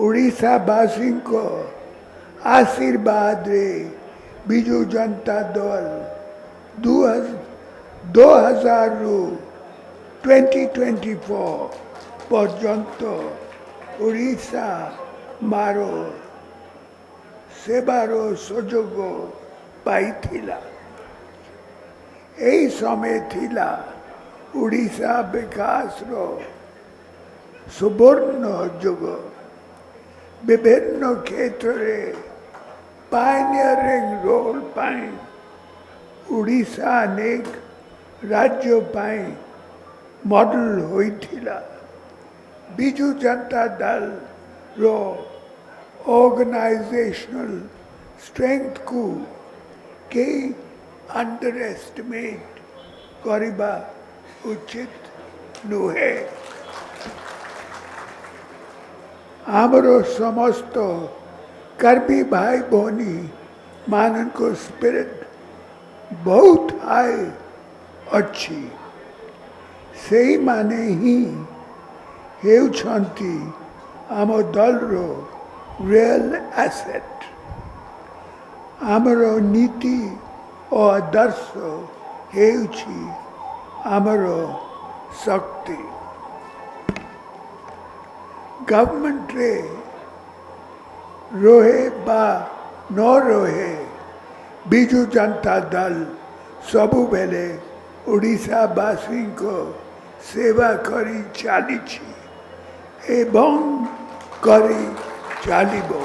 ओडिशावासी को आशीर्वाद रे बिजु जनता दल 2000 रु 2024 पर्यंत ओडिशा मारो सेवार सुजोग पाइथिला। एही समय थिला ओडिशा विकास रो सुवर्ण युग। विभिन्न क्षेत्र में पायनियरिंग रोल पाई ओडिशा अनेक राज्यों पाई मॉडल होइथिला। बिजु जनता दल रो ऑर्गेनाइजेशनल स्ट्रेंथ को के अंडर एस्टिमेट करिबा उचित नुहे। आमरो समस्त कर्मी भाई भौनी मान को स्पिरिट बहुत हाई अच्छी से ही माने ही हेउछंती आम दल रो रियल एसेट। आमरो नीति और आदर्श हेउछि आमरो शक्ति। गवर्नमेंट रे रोहे बा न रोहे बिजु जनता दल सबु बेले ओडिशावासी को सेवा करी चलीछि एवं करी चलिबो।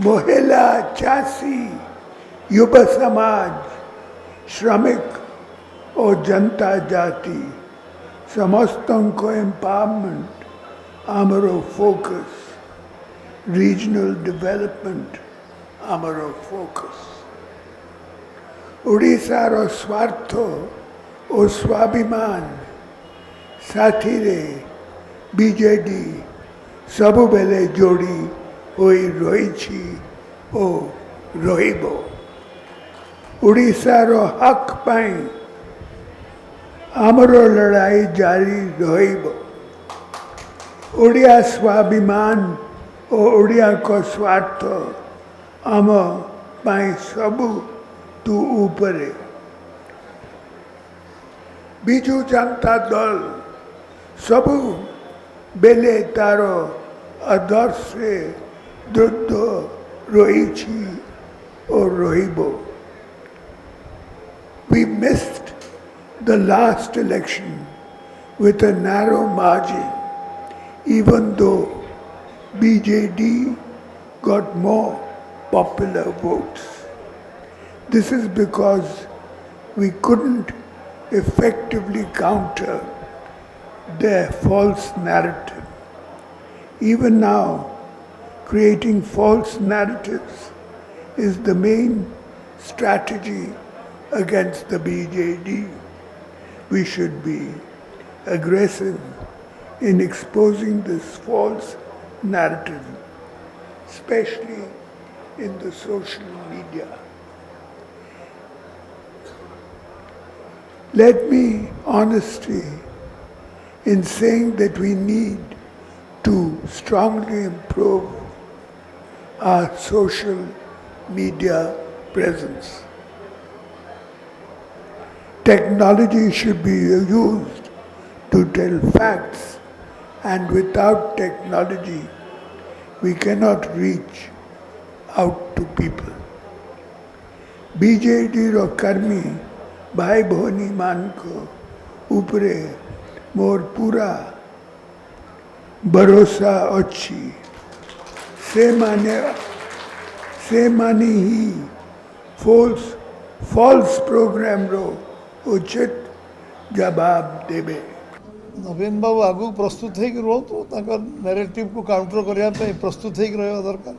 महिला चाषी युवा समाज श्रमिक और जनता जाति समस्तों को एम्पावरमेंट आमरो फोकस। रीजनल डेवलपमेंट आमरो फोकस। ओडिशा रो स्वार्थ और स्वाभिमान साथी रे बीजेडी सबु बेले जोड़ी होई रही ओ रहिबो। ओडिशा रो हक पाई आमरो लड़ाई जारी रहिबो। ओडिया स्वाभिमान और ओडिया को स्वार्थ आम पाई सबु तू ऊपरे। बिजु जनता दल सबु बेले तारो आदर्श से दृढ़ रही और रहिबो। We missed the last election with a narrow margin, even though BJD got more popular votes. This is because we couldn't effectively counter their false narrative. Even now, creating false narratives is the main strategy against the BJD. We should be aggressive in exposing this false narrative, especially in the social media. Let me honestly in saying that we need to strongly improve our social media presence. Technology should be used to tell facts, and without technology, we cannot reach out to people. BJD रो कर्मी भाई भौनी मान को ऊपरे मोर पूरा भरोसा अच्छी से माने ही फॉल्स प्रोग्राम रो उचित जवाब देबे। नवीन बाबू आगु प्रस्तुत हो रुहतु नैरेटिव को काउंटर करने प्रस्तुत हो रहा दरकार।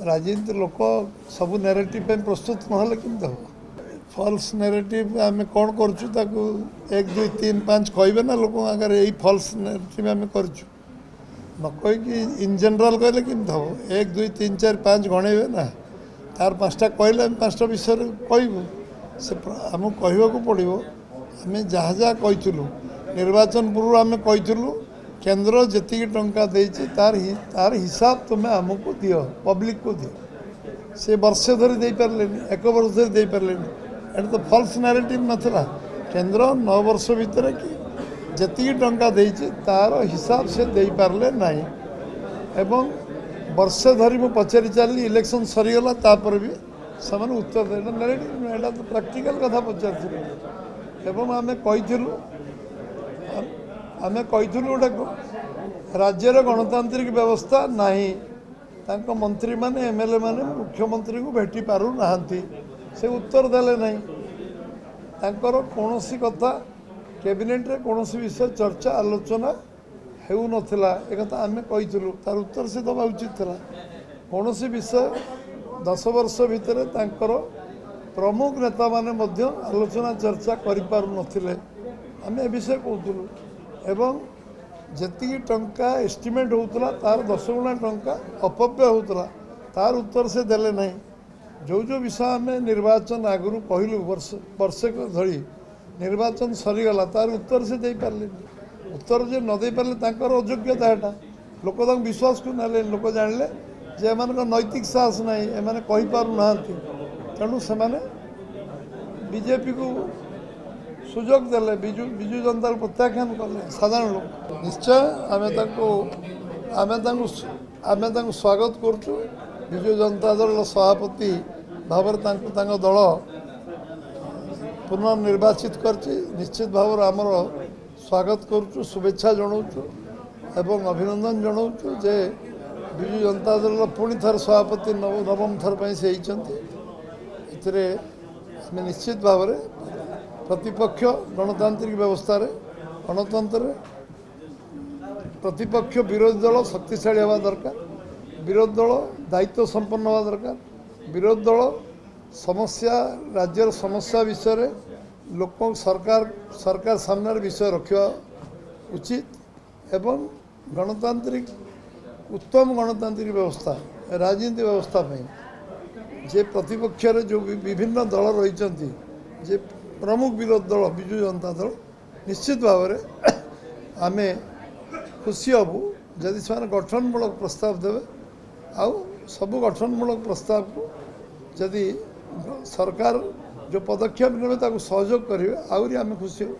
राजनीति लोक सबू नैरेटिव प्रस्तुत ना केमती हम फल्स नैरेटिव आम कौन करूँ 1 2 3 5 कहे ना लोक आगे यही फल्स नैरेटिव आम कर न कहीकि इन जनरल कहले केमती हम 1 2 3 4 5 गणेबे ना तार 5टा कहले आम 5टा विषय कहूँ से आमको कहवाक पड़ो आम जहाँ जहाँ कहीलु निर्वाचन पूर्व आम कहीलु केन्द्र जी टंका देछि तार हिसाब तुम्हें आमको दियो पब्लिक को दियो से वर्षे धरी दे पारे एक वर्ष धरी दे पारे एट तो फल्स नारेटिव नाला केन्द्र 9 वर्ष भितर कि जी टंका देछि तार हिसाब से दे पारे ना एवं वर्षे धरी मु पचारि चली इलेक्शन सरीगला तापर भी से उत्तर दे नारेटिव एटा तो प्रैक्टिकल कथा पचारि एवं आमे कहीलु गोटे राज्यर गणतांत्रिक व्यवस्था नहीं तांको मंत्री माने एमएलए माने मुख्यमंत्री को भेटी पारु नाहांती से उत्तर देले नहीं तांकर कौनसी कथा कैबिनेट रे कौनसी विषय चर्चा आलोचना हेउ नथिला एक कथा आमे कहीलु तार उत्तर से दबा उचित था कौनसी विषय 10 वर्ष भितर तांकर प्रमुख नेता माने मध्य आलोचना चर्चा करि पारु नथिले आमे ए विषय कहतलु एवं जी टंका एस्टिमेट होता तार 10 गुणा टंका अपव्यय होता तार उत्तर से देले नहीं जो विषय आम निर्वाचन आगु कहलु वर्षे धरी निर्वाचन सरीगला तार उत्तर से दे पारे उत्तर जे न दे पारे तांकर अयोग्यता एटा लोक विश्वास को ना लोक जानले जे एम नैतिक साहस ना एम कही पारु ना तेणु से बीजेपी को सुजोग देले विजु जनता प्रत्याख्यान कले साधारण लोक निश्चय आमे स्वागत करुचु विजु जनता दल सभापति भाव दल पुनर्निर्वाचित करछि निश्चित भाव आमर स्वागत करुचु शुभेच्छा जनाऊँ एवं अभिनंदन जनाऊँ जे विजु जनता दल पुणी थर सभापति नवम थर से निश्चित भाव प्रतिपक्ष गणतांत्रिक व्यवस्था गणतंत्र प्रतिपक्ष विरोधी दल शक्तिशाली हवा दरकार विरोधी दल दायित्व संपन्न हवा दरकार विरोधी दल समस्या राज्यर समस्या विषय लोक सरकार सामने विषय रखा उचित एवं गणतांत्रिक उत्तम गणतांत्रिक व्यवस्था राजनीति व्यवस्था जे प्रतिपक्ष जो विभिन्न दल रही जे प्रमुख विरोधी दल विजु जनता दल निश्चित भाव में आम खुशी हबू जदि से गठनमूलक प्रस्ताव देवे आउ सबू गठनमूलक प्रस्ताव को जदि सरकार जो पदक्षेप ने सहयोग करेंगे आहरी आम खुशी हो।